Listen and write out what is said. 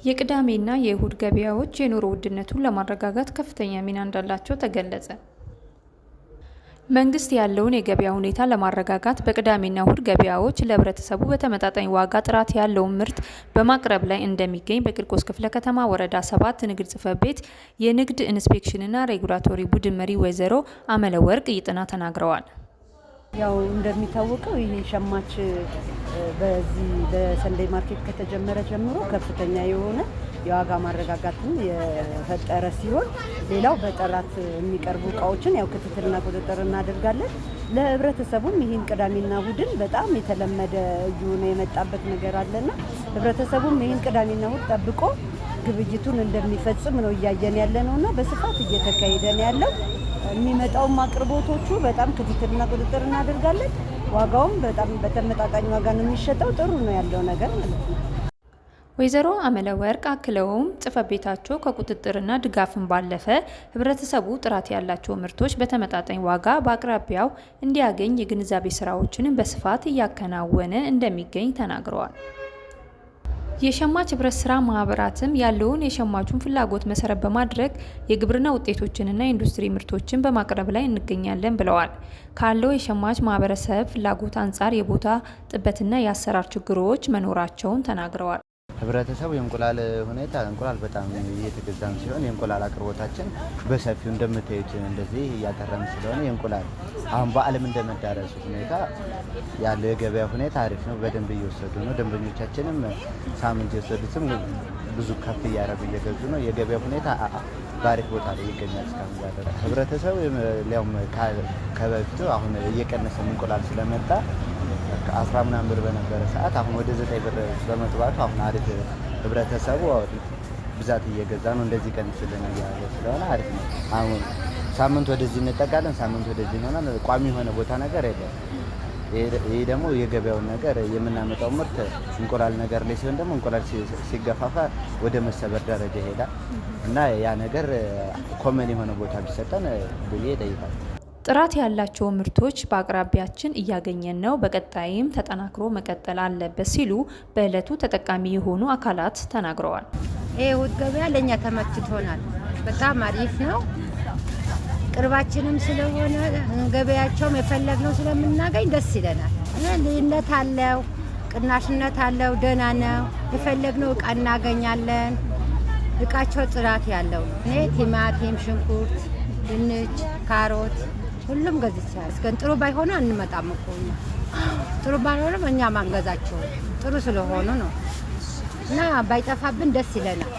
የቅዳሜና የእሁድ ገበያዎች የኑሮ ውድነቱን ለማረጋጋት ከፍተኛ ሚና እንዳላቸው ተገለጸ። መንግስት ያለውን የገበያ ሁኔታ ለማረጋጋት በቅዳሜና እሁድ ገበያዎች ለህብረተሰቡ በተመጣጣኝ ዋጋ ጥራት ያለውን ምርት በማቅረብ ላይ እንደሚገኝ በቂርቆስ ክፍለ ከተማ ወረዳ 7 ንግድ ጽሕፈት ቤት የንግድ ኢንስፔክሽንና ሬጉላቶሪ ቡድን መሪ ወይዘሮ አመለወርቅ ይጥና ተናግረዋል። ያው እንደሚታወቀው ይሄ ሸማች በዚህ በሰንደይ ማርኬት ከተጀመረ ጀምሮ ከፍተኛ የሆነ የዋጋ ማረጋጋትን የፈጠረ ሲሆን ሌላው በጥራት የሚቀርቡ እቃዎችን ያው ክትትልና ቁጥጥር እናደርጋለን። ለህብረተሰቡም ይህን ቅዳሜና እሁድን በጣም የተለመደ እየሆነ የመጣበት ነገር አለና ህብረተሰቡም ይህን ቅዳሜና እሁድ ጠብቆ ግብይቱን እንደሚፈጽም ነው እያየን ያለ ነውና በስፋት እየተካሄደ ነው ያለው። የሚመጣውም አቅርቦቶቹ በጣም ክትትልና ቁጥጥር እናደርጋለን። ዋጋውም በጣም በተመጣጣኝ ዋጋ ነው የሚሸጠው። ጥሩ ነው ያለው ነገር ማለት ነው። ወይዘሮ አመለወርቅ አክለውም ጽሕፈት ቤታቸው ከቁጥጥርና ድጋፍን ባለፈ ህብረተሰቡ ጥራት ያላቸው ምርቶች በተመጣጣኝ ዋጋ በአቅራቢያው እንዲያገኝ የግንዛቤ ስራዎችን በስፋት እያከናወነ እንደሚገኝ ተናግረዋል። የሸማች ህብረት ስራ ማህበራትም ያለውን የሸማቹን ፍላጎት መሰረት በማድረግ የግብርና ውጤቶችንና የኢንዱስትሪ ምርቶችን በማቅረብ ላይ እንገኛለን ብለዋል። ካለው የሸማች ማህበረሰብ ፍላጎት አንጻር የቦታ ጥበትና የአሰራር ችግሮች መኖራቸውን ተናግረዋል። ህብረተሰቡ የእንቁላል ሁኔታ እንቁላል በጣም እየተገዛም ሲሆን የእንቁላል አቅርቦታችን በሰፊው እንደምታዩት እንደዚህ እያቀረብን ስለሆነ የእንቁላል አሁን በዓለም እንደመዳረሱ ሁኔታ ያለው የገበያ ሁኔታ አሪፍ ነው። በደንብ እየወሰዱ ነው። ደንበኞቻችንም ሳምንት የወሰዱትም ብዙ ከፍ እያደረጉ እየገዙ ነው። የገበያ ሁኔታ በአሪፍ ቦታ ላይ ይገኛል። እስካሁን ያደረ ህብረተሰቡ ሊያውም ከበፊቱ አሁን እየቀነሰ እንቁላል ስለመጣ 10 ምናምን ብር በነበረ ሰዓት አሁን ወደ 9 ብር በመግባቱ አሁን አሪፍ ህብረተሰቡ ብዛት እየገዛ ነው። እንደዚህ ቀንስልን እያለ ስለሆነ አሪፍ ነው። አሁን ሳምንት ወደዚህ እንጠጋለን፣ ሳምንት ወደዚህ ይሆናል። ቋሚ የሆነ ቦታ ነገር የለም። ይሄ ደግሞ የገበያውን ነገር የምናመጣው ምርት እንቁላል ነገር ላይ ሲሆን ደግሞ እንቁላል ሲገፋፋ ወደ መሰበር ደረጃ ይሄዳል እና ያ ነገር ኮመን የሆነ ቦታ ቢሰጠን ብዬ ይጠይቃል። ጥራት ያላቸው ምርቶች በአቅራቢያችን እያገኘን ነው፣ በቀጣይም ተጠናክሮ መቀጠል አለበት ሲሉ በዕለቱ ተጠቃሚ የሆኑ አካላት ተናግረዋል። እሁድ ገበያ ለእኛ ተመችቶናል። በጣም አሪፍ ነው። ቅርባችንም ስለሆነ ገበያቸውም የፈለግነው ስለምናገኝ ደስ ይለናል። ልዩነት አለው፣ ቅናሽነት አለው፣ ደህና ነው። የፈለግነው እቃ እናገኛለን። እቃቸው ጥራት ያለው እኔ ቲማቲም፣ ሽንኩርት፣ ድንች፣ ካሮት ሁሉም ገዝቻለሁ። እስከን ጥሩ ባይሆኑ አንመጣም እኮ ጥሩ ባይሆንም እኛ ማንገዛቸው ጥሩ ስለሆኑ ነው እና ባይጠፋብን ደስ ይለናል።